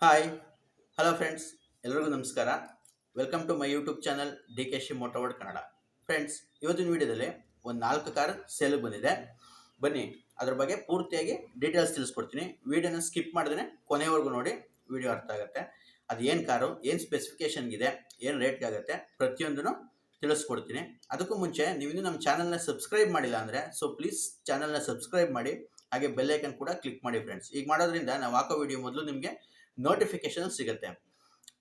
Hi hello friends, ಎಲ್ರಿಗೂ ನಮಸ್ಕಾರ. Welcome to my YouTube channel DKC motoword Kannada. Friends, ಇವತ್ತಿನ ವಿಡಿಯೋದಲ್ಲಿ ಒಂದು 4 ಕಾರ್ ಸೇಲಿಗೆ ಬಂದಿದೆ. ಬನ್ನಿ ಅದ್ರ ಬಗ್ಗೆ ಪೂರ್ತಿಯಾಗಿ ಡೀಟೇಲ್ಸ್ ತಿಳಿಸ್ಕೊಡ್ತೀನಿ. ವಿಡಿಯೋನ ಸ್ಕಿಪ್ ಮಾಡಿದ್ರೆ ಕೊನೆವರೆಗೂ ನೋಡಿ, ವಿಡಿಯೋ ಅರ್ಥ ಆಗುತ್ತೆ. ಅದು ಏನು ಕಾರು, ಏನು ಸ್ಪೆಸಿಫಿಕೇಷನ್ಗಿದೆ, ಏನು ರೇಟ್ಗೆ ಆಗುತ್ತೆ, ಪ್ರತಿಯೊಂದನ್ನು ತಿಳಿಸ್ಕೊಡ್ತೀನಿ. ಅದಕ್ಕೂ ಮುಂಚೆ ನೀವು ಇನ್ನೂ ನಮ್ಮ ಚಾನಲ್ನ ಸಬ್ಸ್ಕ್ರೈಬ್ ಮಾಡಿಲ್ಲ ಅಂದರೆ ಪ್ಲೀಸ್ ಚಾನಲ್ನ ಸಬ್ಸ್ಕ್ರೈಬ್ ಮಾಡಿ, ಹಾಗೆ ಬೆಲ್ ಐಕನ್ ಕೂಡ ಕ್ಲಿಕ್ ಮಾಡಿ ಫ್ರೆಂಡ್ಸ್. ಈಗ ಮಾಡೋದ್ರಿಂದ ನಾವು ಹಾಕೋ ವಿಡಿಯೋ ಮೊದಲು ನಿಮಗೆ ನೋಟಿಫಿಕೇಶನ್ ಸಿಗುತ್ತೆ.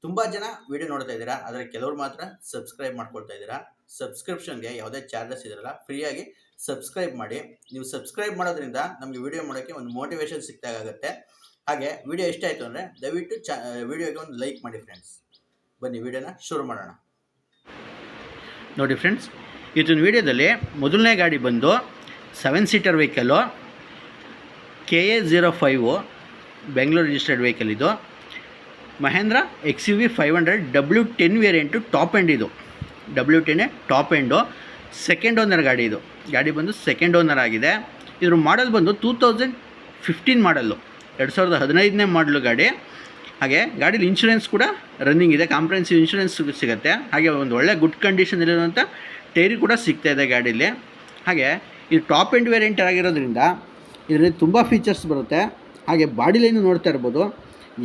ತುಂಬ ಜನ ವಿಡಿಯೋ ನೋಡ್ತಾ ಇದ್ದೀರಾ, ಆದರೆ ಕೆಲವರು ಮಾತ್ರ ಸಬ್ಸ್ಕ್ರೈಬ್ ಮಾಡ್ಕೊಳ್ತಾ ಇದ್ದೀರಾ. ಸಬ್ಸ್ಕ್ರಿಪ್ಷನ್ಗೆ ಯಾವುದೇ ಚಾರ್ಜಸ್ ಇರಲ್ಲ, ಫ್ರೀಯಾಗಿ ಸಬ್ಸ್ಕ್ರೈಬ್ ಮಾಡಿ. ನೀವು ಸಬ್ಸ್ಕ್ರೈಬ್ ಮಾಡೋದ್ರಿಂದ ನಮಗೆ ವಿಡಿಯೋ ಮಾಡೋಕ್ಕೆ ಒಂದು ಮೋಟಿವೇಶನ್ ಸಿಕ್ತಾಗುತ್ತೆ. ಹಾಗೆ ವಿಡಿಯೋ ಇಷ್ಟ ಆಯಿತು ಅಂದರೆ ದಯವಿಟ್ಟು ವಿಡಿಯೋಗೆ ಒಂದು ಲೈಕ್ ಮಾಡಿ ಫ್ರೆಂಡ್ಸ್. ಬನ್ನಿ ವಿಡಿಯೋನ ಶುರು ಮಾಡೋಣ. ನೋಡಿ ಫ್ರೆಂಡ್ಸ್, ಇವತ್ತಿನ ವಿಡಿಯೋದಲ್ಲಿ ಮೊದಲನೇ ಗಾಡಿ ಬಂದು 7 seater vehicle, KA05 Bengaluru registered vehicle. ಇದು Mahindra XUV 500 W10 variant top end. ಇದು W10 top end, second owner ಗಾಡಿ. ಇದು ಗಾಡಿ ಬಂದು ಸೆಕೆಂಡ್ ಓನರ್ ಆಗಿದೆ. ಇದ್ರ ಮಾಡಲ್ ಬಂದು 2015 ಮಾಡಲ್ಲು, 2015ನೇ ಮಾಡಲು ಗಾಡಿ. ಹಾಗೆ ಗಾಡೀಲಿ ಇನ್ಶೂರೆನ್ಸ್ ಕೂಡ ರನ್ನಿಂಗ್ ಇದೆ, ಕಾಂಪ್ರಹೆನ್ಸಿವ್ ಇನ್ಶೂರೆನ್ಸ್ ಸಿಗುತ್ತೆ. ಹಾಗೆ ಒಂದು ಒಳ್ಳೆ ಗುಡ್ ಕಂಡೀಷನಲ್ಲಿರುವಂಥ ಟೈರಿ ಕೂಡ ಸಿಗ್ತಾಯಿದೆ ಗಾಡೀಲಿ. ಹಾಗೆ ಇದು ಟಾಪ್ ಎಂಡ್ ವೇರಿಯಂಟ್ ಆಗಿರೋದ್ರಿಂದ ಇದರಲ್ಲಿ ತುಂಬ ಫೀಚರ್ಸ್ ಬರುತ್ತೆ. ಹಾಗೆ ಬಾಡಿ ಲೈನು ನೋಡ್ತಾ ಇರ್ಬೋದು,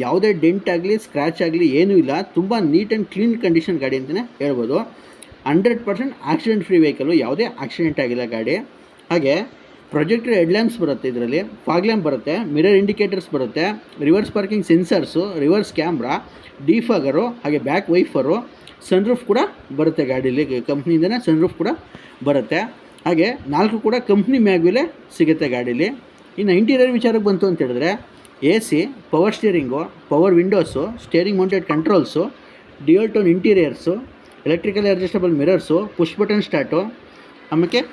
ಯಾವುದೇ ಡೆಂಟ್ ಆಗಲಿ ಸ್ಕ್ರ್ಯಾಚ್ ಆಗಲಿ ಏನೂ ಇಲ್ಲ. ತುಂಬ ನೀಟ್ ಆ್ಯಂಡ್ ಕ್ಲೀನ್ ಕಂಡೀಷನ್ ಗಾಡಿ ಅಂತಲೇ ಹೇಳ್ಬೋದು. 100% ಆಕ್ಸಿಡೆಂಟ್ ಫ್ರೀ ವೆಹಿಕಲ್ಲು, ಯಾವುದೇ ಆಕ್ಸಿಡೆಂಟ್ ಆಗಿಲ್ಲ ಗಾಡಿ. ಹಾಗೆ ಪ್ರೊಜೆಕ್ಟರ್ ಹೆಡ್ ಲ್ಯಾಂಪ್ಸ್ ಬರುತ್ತೆ, ಇದರಲ್ಲಿ ಫಾಗ್ ಲ್ಯಾಂಪ್ ಬರುತ್ತೆ, ಮಿರರ್ ಇಂಡಿಕೇಟರ್ಸ್ ಬರುತ್ತೆ, reverse parking sensors, reverse camera, defogger, ಹಾಗೆ ಬ್ಯಾಕ್ ವೈಫರು, ಸನ್ರೂಫ್ ಕೂಡ ಬರುತ್ತೆ ಗಾಡೀಲಿ. ಕಂಪ್ನಿಯಿಂದನೇ ಸನ್ರೂಫ್ ಕೂಡ ಬರುತ್ತೆ. ಹಾಗೆ 4 ಕೂಡ ಕಂಪ್ನಿ ಮ್ಯಾಗ್ವಿಲೇ ಸಿಗುತ್ತೆ ಗಾಡೀಲಿ. ಇನ್ನು ಇಂಟೀರಿಯರ್ ವಿಚಾರಕ್ಕೆ ಬಂತು ಅಂತ ಹೇಳಿದ್ರೆ, AC, power steering, power windows, steering mounted controls, dual tone interiors, electrical adjustable mirrors, push button start, ಆಮೇಲೆ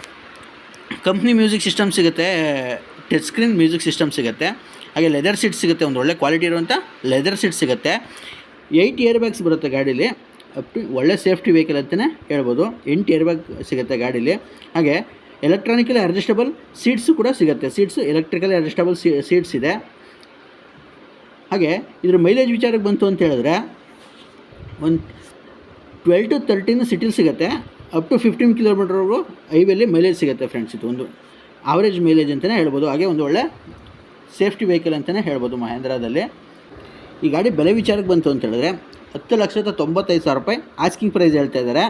ಕಂಪ್ನಿ ಮ್ಯೂಸಿಕ್ ಸಿಸ್ಟಮ್ ಸಿಗುತ್ತೆ, ಟಚ್ ಸ್ಕ್ರೀನ್ ಮ್ಯೂಸಿಕ್ ಸಿಸ್ಟಮ್ ಸಿಗುತ್ತೆ. ಹಾಗೆ ಲೆದರ್ ಸೀಟ್ ಸಿಗುತ್ತೆ, ಒಂದು ಒಳ್ಳೆ ಕ್ವಾಲಿಟಿ ಇರುವಂಥ ಲೆದರ್ ಸೀಟ್ ಸಿಗುತ್ತೆ. 8 ಏರ್ ಬ್ಯಾಗ್ಸ್ ಬರುತ್ತೆ ಗಾಡೀಲಿ. ಒಳ್ಳೆ ಸೇಫ್ಟಿ ವೆಹಿಕಲ್ ಅಂತಲೇ ಹೇಳ್ಬೋದು. 8 ಏರ್ ಬ್ಯಾಗ್ ಸಿಗುತ್ತೆ ಗಾಡೀಲಿ. ಹಾಗೆ ಎಲೆಕ್ಟ್ರಾನಿಕಲಿ ಅಡ್ಜಸ್ಟಬಲ್ ಸೀಟ್ಸು ಕೂಡ ಸಿಗುತ್ತೆ. ಸೀಟ್ಸು ಎಲೆಕ್ಟ್ರಿಕಲಿ ಅಡ್ಜಸ್ಟಬಲ್ ಸೀಟ್ಸ್ ಇದೆ. ಹಾಗೆ ಇದ್ರ ಮೈಲೇಜ್ ವಿಚಾರಕ್ಕೆ ಬಂತು ಅಂತ ಹೇಳಿದ್ರೆ, ಒಂದು 12 to 13 ಸಿಟಿಲಿ ಸಿಗುತ್ತೆ, ಅಪ್ ಟು 15 ಕಿಲೋಮೀಟರ್ವರೆಗೂ ಹೈವೇಲಿ ಮೈಲೇಜ್ ಸಿಗುತ್ತೆ ಫ್ರೆಂಡ್ಸ್. ಇದು ಒಂದು ಆವ್ರೇಜ್ ಮೈಲೇಜ್ ಅಂತಲೇ ಹೇಳ್ಬೋದು. ಹಾಗೆ ಒಂದು ಒಳ್ಳೆ ಸೇಫ್ಟಿ ವೆಹಿಕಲ್ ಅಂತಲೇ ಹೇಳ್ಬೋದು ಮಹೇಂದ್ರದಲ್ಲಿ. ಈ ಗಾಡಿ ಬೆಲೆ ವಿಚಾರಕ್ಕೆ ಬಂತು ಅಂತ ಹೇಳಿದ್ರೆ 10,95,000 ರೂಪಾಯಿ ಆಸ್ಕಿಂಗ್ ಪ್ರೈಸ್ ಹೇಳ್ತಾ ಇದ್ದಾರೆ.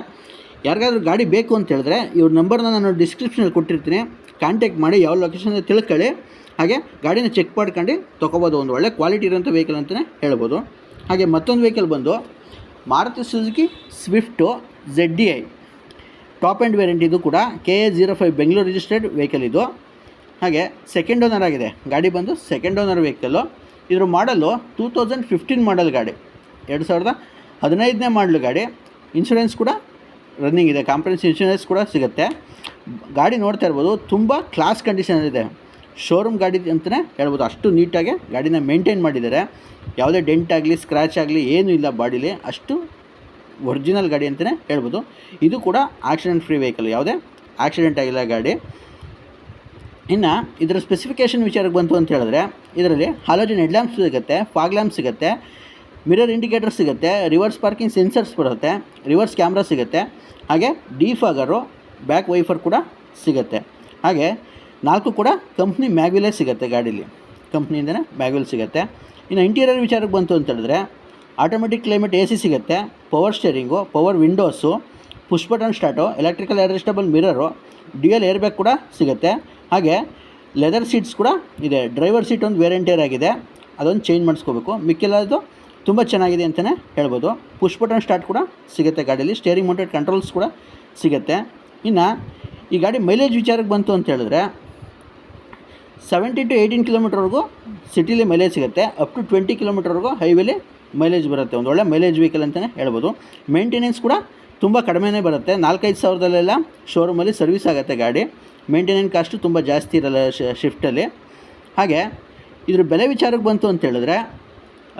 ಯಾರಿಗಾದ್ರೂ ಗಾಡಿ ಬೇಕು ಅಂತ ಹೇಳಿದ್ರೆ ಇವ್ರ ನಂಬರ್ನ ನಾನು ಡಿಸ್ಕ್ರಿಪ್ಷನಲ್ಲಿ ಕೊಟ್ಟಿರ್ತೀನಿ, ಕಾಂಟ್ಯಾಕ್ಟ್ ಮಾಡಿ, ಯಾವ ಲೊಕೇಶನ್ ತಿಳ್ಕೊಳ್ಳಿ. ಹಾಗೆ ಗಾಡಿನ ಚೆಕ್ ಮಾಡ್ಕೊಂಡು ತೊಗೋಬೋದು. ಒಂದು ಒಳ್ಳೆ ಕ್ವಾಲಿಟಿ ಇರೋಂಥ ವೆಹಿಕಲ್ ಅಂತಲೇ ಹೇಳ್ಬೋದು. ಹಾಗೆ ಮತ್ತೊಂದು ವೆಹಿಕಲ್ ಬಂದು Maruti Suzuki Swift ZDI top end variant. ಇದು ಕೂಡ KA05 ಬೆಂಗಳೂರು ರಿಜಿಸ್ಟರ್ಡ್ ವೆಹಿಕಲ್. ಇದು ಹಾಗೆ ಸೆಕೆಂಡ್ ಓನರ್ ಆಗಿದೆ. ಗಾಡಿ ಬಂದು ಸೆಕೆಂಡ್ ಓನರ್ ವೆಹಿಕಲ್ಲು. ಇದ್ರ ಮಾಡಲು 2015 ಮಾಡಲ್ ಗಾಡಿ, 2015ನೇ ಮಾಡಲು ಗಾಡಿ. ಇನ್ಶೂರೆನ್ಸ್ ಕೂಡ ರನ್ನಿಂಗ್ ಇದೆ, ಕಾಂಪ್ರಹೆನ್ಸಿವ್ ಇನ್ಶೂರೆನ್ಸ್ ಕೂಡ ಸಿಗುತ್ತೆ. ಗಾಡಿ ನೋಡ್ತಾ ಇರ್ಬೋದು, ತುಂಬ ಕ್ಲಾಸ್ ಕಂಡೀಷನಲ್ಲಿದೆ. ಶೋರೂಮ್ ಗಾಡಿ ಅಂತಲೇ ಹೇಳ್ಬೋದು. ಅಷ್ಟು ನೀಟಾಗಿ ಗಾಡಿನ ಮೇಂಟೈನ್ ಮಾಡಿದ್ದಾರೆ. ಯಾವುದೇ ಡೆಂಟ್ ಆಗಲಿ ಸ್ಕ್ರ್ಯಾಚ್ ಆಗಲಿ ಏನೂ ಇಲ್ಲ ಬಾಡೀಲಿ. ಅಷ್ಟು ಒರಿಜಿನಲ್ ಗಾಡಿ ಅಂತಲೇ ಹೇಳ್ಬೋದು. ಇದು ಕೂಡ ಆಕ್ಸಿಡೆಂಟ್ ಫ್ರೀ ವೆಹಿಕಲ್, ಯಾವುದೇ ಆಕ್ಸಿಡೆಂಟ್ ಆಗಿಲ್ಲ ಗಾಡಿ. ಇನ್ನು ಇದರ ಸ್ಪೆಸಿಫಿಕೇಷನ್ ವಿಚಾರಕ್ಕೆ ಬಂತು ಅಂತ ಹೇಳಿದ್ರೆ, ಇದರಲ್ಲಿ ಹಾಲೋಜನ್ ಹೆಡ್ ಲ್ಯಾಂಪ್ ಸಿಗುತ್ತೆ, ಫಾಗ್ ಲ್ಯಾಂಪ್ ಸಿಗುತ್ತೆ, ಮಿರರ್ ಇಂಡಿಕೇಟರ್ ಸಿಗುತ್ತೆ, ರಿವರ್ಸ್ ಪಾರ್ಕಿಂಗ್ ಸೆನ್ಸರ್ಸ್ ಬರುತ್ತೆ, ರಿವರ್ಸ್ ಕ್ಯಾಮ್ರಾ ಸಿಗುತ್ತೆ, ಹಾಗೆ ಡಿಫಾಗರು, ಬ್ಯಾಕ್ ವೈಫರ್ ಕೂಡ ಸಿಗುತ್ತೆ. ಹಾಗೆ 4 ಕೂಡ ಕಂಪ್ನಿ ಮ್ಯಾಗ್ವಿಲೇ ಸಿಗುತ್ತೆ ಗಾಡೀಲಿ, ಕಂಪ್ನಿಯಿಂದನೇ ಮ್ಯಾಗ್ವಿಲ್ ಸಿಗುತ್ತೆ. ಇನ್ನು ಇಂಟೀರಿಯರ್ ವಿಚಾರಕ್ಕೆ ಬಂತು ಅಂತ ಹೇಳಿದ್ರೆ, ಆಟೋಮೆಟಿಕ್ ಕ್ಲೈಮೇಟ್ AC ಸಿಗುತ್ತೆ, power steering, power windows, push button start, electrical adjustable mirror, dual air bag ಕೂಡ ಸಿಗುತ್ತೆ. ಹಾಗೆ ಲೆದರ್ ಸೀಟ್ಸ್ ಕೂಡ ಇದೆ. ಡ್ರೈವರ್ ಸೀಟ್ ಒಂದು ವೇರಿಯಂಟೇರ್ ಆಗಿದೆ, ಅದೊಂದು ಚೇಂಜ್ ಮಾಡಿಸ್ಕೋಬೇಕು. ಮಿಕ್ಕೆಲ್ಲದು ತುಂಬ ಚೆನ್ನಾಗಿದೆ ಅಂತಲೇ ಹೇಳ್ಬೋದು. ಪುಷ್ ಬಟನ್ ಸ್ಟಾರ್ಟ್ ಕೂಡ ಸಿಗುತ್ತೆ ಗಾಡೀಲಿ, ಸ್ಟೇರಿಂಗ್ ಮೌಂಟೆಡ್ ಕಂಟ್ರೋಲ್ಸ್ ಕೂಡ ಸಿಗುತ್ತೆ. ಇನ್ನು ಈ ಗಾಡಿ ಮೈಲೇಜ್ ವಿಚಾರಕ್ಕೆ ಬಂತು ಅಂತ ಹೇಳಿದ್ರೆ 17 to 18 ಕಿಲೋಮೀಟರ್ವರೆಗೂ ಸಿಟಿಲಿ ಮೈಲೇಜ್ ಸಿಗುತ್ತೆ, ಅಪ್ ಟು 20 ಕಿಲೋಮೀಟರ್ವರೆಗೂ ಹೈವೇಲಿ ಮೈಲೇಜ್ ಬರುತ್ತೆ. ಒಂದು ಒಳ್ಳೆ ಮೈಲೇಜ್ ವೆಹಿಕಲ್ ಅಂತಲೇ ಹೇಳ್ಬೋದು. ಮೇಂಟೆನೆನ್ಸ್ ಕೂಡ ತುಂಬ ಕಡಿಮೆನೇ ಬರುತ್ತೆ. 4-5 ಸಾವಿರದಲ್ಲೆಲ್ಲ ಶೋರೂಮಲ್ಲಿ ಸರ್ವಿಸ್ ಆಗುತ್ತೆ ಗಾಡಿ. ಮೇಂಟೆನೆನ್ಸ್ ಕಾಸ್ಟು ತುಂಬ ಜಾಸ್ತಿ ಇರಲ್ಲ ಶಿಫ್ಟಲ್ಲಿ. ಹಾಗೆ ಇದ್ರ ಬೆಲೆ ವಿಚಾರಕ್ಕೆ ಬಂತು ಅಂತ ಹೇಳಿದ್ರೆ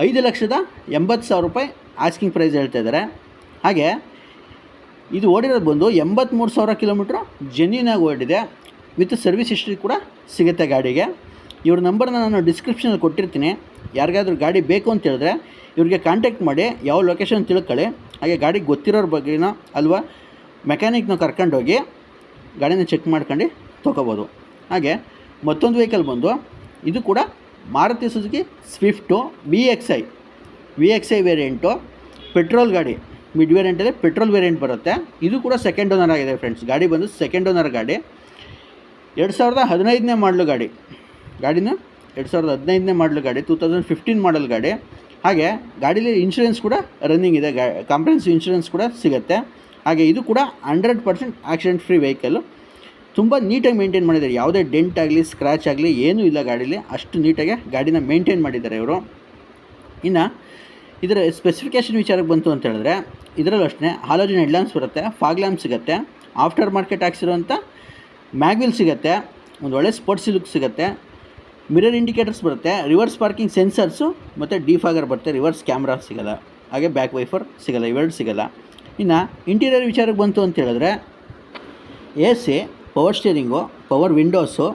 5,80,000 ರೂಪಾಯಿ ಆಸ್ಕಿಂಗ್ ಪ್ರೈಸ್ ಹೇಳ್ತಾ ಇದ್ದಾರೆ. ಹಾಗೆ ಇದು ಓಡಿರೋದು ಬಂದು 83,000 ಕಿಲೋಮೀಟ್ರು ಜೆನ್ಯೂನಾಗಿ ಓಡಿದೆ. ವಿತ್ ಸರ್ವಿಸ್ ಹಿಸ್ಟ್ರಿ ಕೂಡ ಸಿಗುತ್ತೆ ಗಾಡಿಗೆ. ಇವ್ರ ನಂಬರ್ನ ನಾನು ಡಿಸ್ಕ್ರಿಪ್ಷನಲ್ಲಿ ಕೊಟ್ಟಿರ್ತೀನಿ, ಯಾರಿಗಾದ್ರೂ ಗಾಡಿ ಬೇಕು ಅಂತ ಹೇಳಿದ್ರೆ ಇವ್ರಿಗೆ ಕಾಂಟ್ಯಾಕ್ಟ್ ಮಾಡಿ, ಯಾವ ಲೊಕೇಶನ್ ತಿಳ್ಕೊಳ್ಳಿ. ಹಾಗೆ ಗಾಡಿ ಗೊತ್ತಿರೋರ ಬಗ್ಗೆನೋ ಅಲ್ವಾ ಮೆಕ್ಯಾನಿಕ್ನ ಕರ್ಕೊಂಡೋಗಿ ಗಾಡಿನ ಚೆಕ್ ಮಾಡ್ಕೊಂಡು ತೊಗೋಬೋದು. ಹಾಗೆ ಮತ್ತೊಂದು ವೆಹಿಕಲ್ ಬಂದು ಇದು ಕೂಡ Maruti Suzuki swift V X I variant, petrol ಗಾಡಿ, ಮಿಡ್ ವೇರಿಯಂಟಲ್ಲಿ ಪೆಟ್ರೋಲ್ ವೇರಿಯಂಟ್ ಬರುತ್ತೆ. ಇದು ಕೂಡ ಸೆಕೆಂಡ್ ಓನರ್ ಆಗಿದೆ ಫ್ರೆಂಡ್ಸ್. ಗಾಡಿ ಬಂದು ಸೆಕೆಂಡ್ ಓನರ್ ಗಾಡಿ, 2015ನೇ ಮಾಡಲು ಗಾಡಿನ 2015ನೇ ಮಾಡಲು ಗಾಡಿ, 2015 ಮಾಡಲ್ ಗಾಡಿ. ಹಾಗೆ ಗಾಡೀಲಿ ಇನ್ಶೂರೆನ್ಸ್ ಕೂಡ ರನ್ನಿಂಗ್ ಇದೆ, ಕಾಂಪ್ರಹೆನ್ಸಿವ್ ಇನ್ಶೂರೆನ್ಸ್ ಕೂಡ ಸಿಗುತ್ತೆ. ಹಾಗೆ ಇದು ಕೂಡ 100% ಆಕ್ಸಿಡೆಂಟ್ ಫ್ರೀ ವೆಹಿಕಲ್ಲು. ತುಂಬ ನೀಟಾಗಿ ಮೇಂಟೈನ್ ಮಾಡಿದ್ದಾರೆ, ಯಾವುದೇ ಡೆಂಟ್ ಆಗಲಿ ಸ್ಕ್ರ್ಯಾಚ್ ಆಗಲಿ ಏನೂ ಇಲ್ಲ ಗಾಡೀಲಿ, ಅಷ್ಟು ನೀಟಾಗಿ ಗಾಡಿನ ಮೇಂಟೈನ್ ಮಾಡಿದ್ದಾರೆ ಇವರು. ಇನ್ನು ಇದರ ಸ್ಪೆಸಿಫಿಕೇಷನ್ ವಿಚಾರಕ್ಕೆ ಬಂತು ಅಂತ ಹೇಳಿದ್ರೆ ಇದರಲ್ಲೂ ಅಷ್ಟೇ ಹಾಲೋಜನ್ ಹೆಡ್ಲ್ಯಾಂಪ್ಸ್ ಬರುತ್ತೆ, ಫಾಗ್ ಲ್ಯಾಂಪ್ ಸಿಗುತ್ತೆ, ಆಫ್ಟರ್ ಮಾರ್ಕೆಟ್ ಹಾಕ್ಸಿರೋಂಥ ಮ್ಯಾಗ್ವಿಲ್ ಸಿಗುತ್ತೆ, ಒಂದು ಒಳ್ಳೆ ಸ್ಪೋರ್ಟ್ಸಿ ಲುಕ್ ಸಿಗುತ್ತೆ, ಮಿರರ್ ಇಂಡಿಕೇಟರ್ಸ್ ಬರುತ್ತೆ, ರಿವರ್ಸ್ ಪಾರ್ಕಿಂಗ್ ಸೆನ್ಸರ್ಸು ಮತ್ತು ಡಿಫಾಗರ್ ಬರುತ್ತೆ, ರಿವರ್ಸ್ ಕ್ಯಾಮ್ರಾ ಸಿಗೋಲ್ಲ, ಹಾಗೆ ಬ್ಯಾಕ್ ವೈಫರ್ ಸಿಗೋಲ್ಲ, ಇವೆರಡು ಸಿಗೋಲ್ಲ. ಇನ್ನು ಇಂಟೀರಿಯರ್ ವಿಚಾರಕ್ಕೆ ಬಂತು ಅಂತ ಹೇಳಿದ್ರೆ AC, power steering, power windows,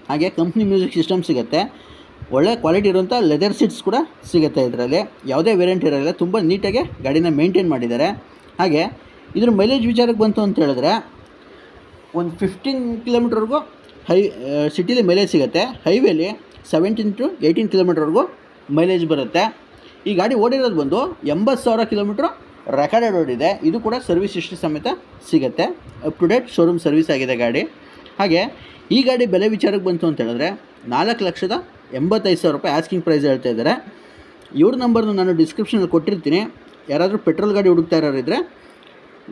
ಹಾಗೆ ಕಂಪ್ನಿ ಮ್ಯೂಸಿಕ್ ಸಿಸ್ಟಮ್ ಸಿಗುತ್ತೆ, ಒಳ್ಳೆ ಕ್ವಾಲಿಟಿ ಇರುವಂಥ ಲೆದರ್ ಸೀಟ್ಸ್ ಕೂಡ ಸಿಗುತ್ತೆ. ಇದರಲ್ಲಿ ಯಾವುದೇ ವೇರಿಯಂಟ್ ಇರೋಲ್ಲ, ತುಂಬ ನೀಟಾಗಿ ಗಾಡಿನ ಮೇಂಟೈನ್ ಮಾಡಿದ್ದಾರೆ. ಹಾಗೆ ಇದ್ರ ಮೈಲೇಜ್ ವಿಚಾರಕ್ಕೆ ಬಂತು ಅಂತ ಹೇಳಿದ್ರೆ ಒಂದು 15 ಕಿಲೋಮೀಟ್ರ್ವರೆಗೂ ಸಿಟಿಲಿ ಮೈಲೇಜ್ ಸಿಗುತ್ತೆ, ಹೈವೇಲಿ 17 to 18 ಕಿಲೋಮೀಟ್ರ್ವರೆಗೂ ಮೈಲೇಜ್ ಬರುತ್ತೆ. ಈ ಗಾಡಿ ಓಡಿರೋದು ಬಂದು 80,000 ಕಿಲೋಮೀಟ್ರ್ ರೆಕಾರ್ಡೆಡ್ ಓಡಿದೆ. ಇದು ಕೂಡ ಸರ್ವಿಸ್ ಹಿಸ್ಟ್ರಿ ಸಮೇತ ಸಿಗುತ್ತೆ, up to date showroom service ಆಗಿದೆ ಗಾಡಿ. ಹಾಗೆ ಈ ಗಾಡಿ ಬೆಲೆ ವಿಚಾರಕ್ಕೆ ಬಂತು ಅಂತ ಹೇಳಿದ್ರೆ 4,85,000 ರೂಪಾಯಿ ಆಸ್ಕಿಂಗ್ ಪ್ರೈಸ್ ಹೇಳ್ತಾ ಇದ್ದಾರೆ. ಇವ್ರ ನಂಬರ್ನು ನಾನು ಡಿಸ್ಕ್ರಿಪ್ಷನಲ್ಲಿ ಕೊಟ್ಟಿರ್ತೀನಿ. ಯಾರಾದರೂ ಪೆಟ್ರೋಲ್ ಗಾಡಿ ಹುಡುಕ್ತಾ ಇರೋರಿದ್ದರೆ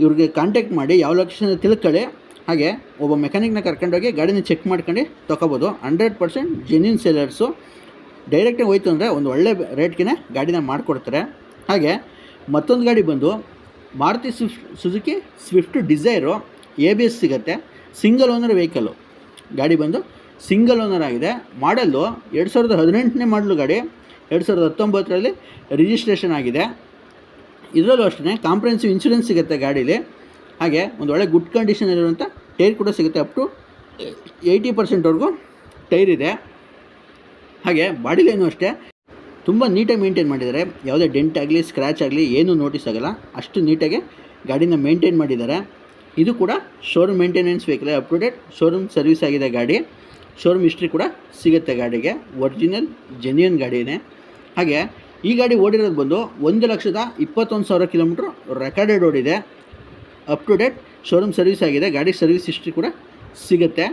ಇವ್ರಿಗೆ ಕಾಂಟ್ಯಾಕ್ಟ್ ಮಾಡಿ, ಯಾವ ಲೊಕೇಶನ್ ತಿಳ್ಕೊಳ್ಳಿ. ಹಾಗೆ ಒಬ್ಬ ಮೆಕ್ಯಾನಿಕ್ನ ಕರ್ಕೊಂಡೋಗಿ ಗಾಡಿನ ಚೆಕ್ ಮಾಡ್ಕೊಂಡು ತೊಗೋಬೋದು. 100% ಜೆನ್ಯೂನ್ ಸೇಲರ್ಸು. ಡೈರೆಕ್ಟಾಗಿ ಹೋಯ್ತು ಅಂದರೆ ಒಂದು ಒಳ್ಳೆ ರೇಟ್ಗೆ ಗಾಡಿನ ಮಾಡಿಕೊಡ್ತಾರೆ. ಹಾಗೆ ಮತ್ತೊಂದು ಗಾಡಿ ಬಂದು Maruti Suzuki Swift Dzire, ABS ಸಿಗುತ್ತೆ, ಸಿಂಗಲ್ ಓನರ್ ವೆಹಿಕಲ್ಲು. ಗಾಡಿ ಬಂದು ಸಿಂಗಲ್ ಓನರ್ ಆಗಿದೆ. ಮಾಡಲ್ಲು 2018ನೇ ಮಾಡಲು ಗಾಡಿ, 2019ರಲ್ಲಿ ರಿಜಿಸ್ಟ್ರೇಷನ್ ಆಗಿದೆ. ಇದರಲ್ಲೂ ಅಷ್ಟೇ ಕಾಂಪ್ರಹೆನ್ಸಿವ್ ಇನ್ಶೂರೆನ್ಸ್ ಸಿಗುತ್ತೆ ಗಾಡೀಲಿ. ಹಾಗೆ ಒಂದು ಒಳ್ಳೆ ಗುಡ್ ಕಂಡೀಷನಲ್ಲಿರುವಂಥ ಟೈರ್ ಕೂಡ ಸಿಗುತ್ತೆ, ಅಪ್ ಟು 80%ವರೆಗೂ ಟೈರ್ ಇದೆ. ಹಾಗೆ ಬಾಡಿಲೇನು ಅಷ್ಟೇ ತುಂಬ ನೀಟಾಗಿ ಮೇಂಟೈನ್ ಮಾಡಿದ್ದಾರೆ, ಯಾವುದೇ ಡೆಂಟ್ ಆಗಲಿ ಸ್ಕ್ರ್ಯಾಚ್ ಆಗಲಿ ಏನೂ ನೋಟಿಸ್ ಆಗೋಲ್ಲ, ಅಷ್ಟು ನೀಟಾಗಿ ಗಾಡಿನ ಮೇಂಟೈನ್ ಮಾಡಿದ್ದಾರೆ. ಇದು ಕೂಡ showroom maintenance vehicle, up to date showroom service ಆಗಿದೆ ಗಾಡಿ. ಶೋರೂಮ್ ಹಿಸ್ಟ್ರಿ ಕೂಡ ಸಿಗುತ್ತೆ ಗಾಡಿಗೆ, ಒರಿಜಿನಲ್ ಜೆನ್ಯೂನ್ ಗಾಡಿನೇ. ಹಾಗೆ ಈ ಗಾಡಿ ಓಡಿರೋದು ಬಂದು 1,21,000 ಕಿಲೋಮೀಟ್ರ್ ರೆಕಾರ್ಡೆಡ್ ಓಡಿದೆ, up to date showroom service ಆಗಿದೆ. ಗಾಡಿ ಸರ್ವಿಸ್ ಹಿಸ್ಟ್ರಿ ಕೂಡ ಸಿಗುತ್ತೆ.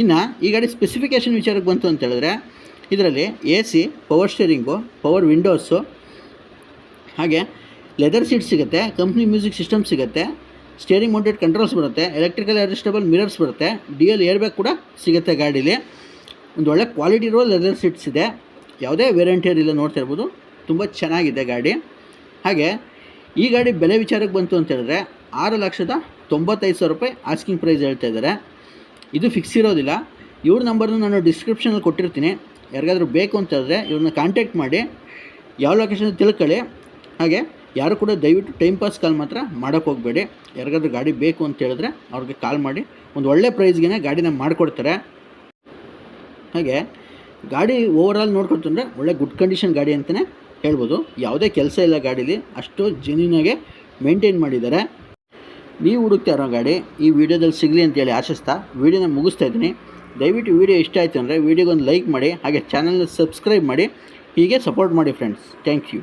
ಇನ್ನು ಈ ಗಾಡಿ ಸ್ಪೆಸಿಫಿಕೇಷನ್ ವಿಚಾರಕ್ಕೆ ಬಂತು ಅಂತ ಹೇಳಿದ್ರೆ ಇದರಲ್ಲಿ AC, power steering, power windows, ಹಾಗೆ ಲೆದರ್ ಸೀಟ್ ಸಿಗುತ್ತೆ, ಕಂಪ್ನಿ ಮ್ಯೂಸಿಕ್ ಸಿಸ್ಟಮ್ ಸಿಗುತ್ತೆ, ಸ್ಟೇರಿಂಗ್ ಮೌಂಟೆಡ್ ಕಂಟ್ರೋಲ್ಸ್ ಬರುತ್ತೆ, ಎಲೆಕ್ಟ್ರಿಕಲ್ ಅಡ್ಜಸ್ಟಬಲ್ ಮಿರರ್ಸ್ ಬರುತ್ತೆ, DL ಏರ್ ಬ್ಯಾಗ್ ಕೂಡ ಸಿಗುತ್ತೆ ಗಾಡೀಲಿ. ಒಂದು ಒಳ್ಳೆ ಕ್ವಾಲಿಟಿ ಇರೋ ಲೆದರ್ ಸೀಟ್ಸ್ ಇದೆ, ಯಾವುದೇ ವೇರಿಯಂಟ್ ಇಲ್ಲ, ನೋಡ್ತಾ ಇರ್ಬೋದು, ತುಂಬ ಚೆನ್ನಾಗಿದೆ ಗಾಡಿ. ಹಾಗೆ ಈ ಗಾಡಿ ಬೆಲೆ ವಿಚಾರಕ್ಕೆ ಬಂತು ಅಂತ ಹೇಳಿದ್ರೆ 6,95,000 ರೂಪಾಯಿ ಆಸ್ಕಿಂಗ್ ಪ್ರೈಸ್ ಹೇಳ್ತಾ ಇದ್ದಾರೆ. ಇದು ಫಿಕ್ಸ್ ಇರೋದಿಲ್ಲ. ಇವ್ರ ನಂಬರ್ನು ನಾನು ಡಿಸ್ಕ್ರಿಪ್ಷನಲ್ಲಿ ಕೊಟ್ಟಿರ್ತೀನಿ. ಯಾರಿಗಾದ್ರೂ ಬೇಕು ಅಂತ ಹೇಳಿದ್ರೆ ಇವ್ರನ್ನ ಕಾಂಟ್ಯಾಕ್ಟ್ ಮಾಡಿ, ಯಾವ ಲೊಕೇಶನ್ ತಿಳ್ಕೊಳ್ಳಿ. ಹಾಗೆ ಯಾರು ಕೂಡ ದಯವಿಟ್ಟು ಟೈಮ್ ಪಾಸ್ ಕಾಲ್ ಮಾತ್ರ ಮಾಡೋಕ್ಕೆ ಹೋಗಬೇಡಿ. ಯಾರಿಗಾದ್ರೂ ಗಾಡಿ ಬೇಕು ಅಂತ ಹೇಳಿದ್ರೆ ಅವ್ರಿಗೆ ಕಾಲ್ ಮಾಡಿ ಒಂದು ಒಳ್ಳೆ ಪ್ರೈಸ್ಗೆ ಗಾಡಿನ ಮಾಡಿಕೊಡ್ತಾರೆ. ಹಾಗೆ ಗಾಡಿ ಓವರಾಲ್ ನೋಡ್ಕೊತಂದರೆ ಒಳ್ಳೆ ಗುಡ್ ಕಂಡೀಷನ್ ಗಾಡಿ ಅಂತಲೇ ಹೇಳ್ಬೋದು. ಯಾವುದೇ ಕೆಲಸ ಇಲ್ಲ ಗಾಡೀಲಿ, ಅಷ್ಟು ಜೆನ್ಯೂನಾಗೆ ಮೇಂಟೈನ್ ಮಾಡಿದ್ದಾರೆ. ನೀವು ಹುಡುಕ್ತಾ ಇರೋ ಗಾಡಿ ಈ ವಿಡಿಯೋದಲ್ಲಿ ಸಿಗಲಿ ಅಂತೇಳಿ ಆಶಿಸ್ತಾ ವಿಡಿಯೋನ ಮುಗಿಸ್ತಾ ಇದ್ದೀನಿ. ದಯವಿಟ್ಟು ವಿಡಿಯೋ ಇಷ್ಟ ಆಯಿತು ಅಂದರೆ ವಿಡಿಯೋಗೊಂದು ಲೈಕ್ ಮಾಡಿ, ಹಾಗೆ ಚಾನಲ್ನ ಸಬ್ಸ್ಕ್ರೈಬ್ ಮಾಡಿ, ಹೀಗೆ ಸಪೋರ್ಟ್ ಮಾಡಿ ಫ್ರೆಂಡ್ಸ್. Thank you.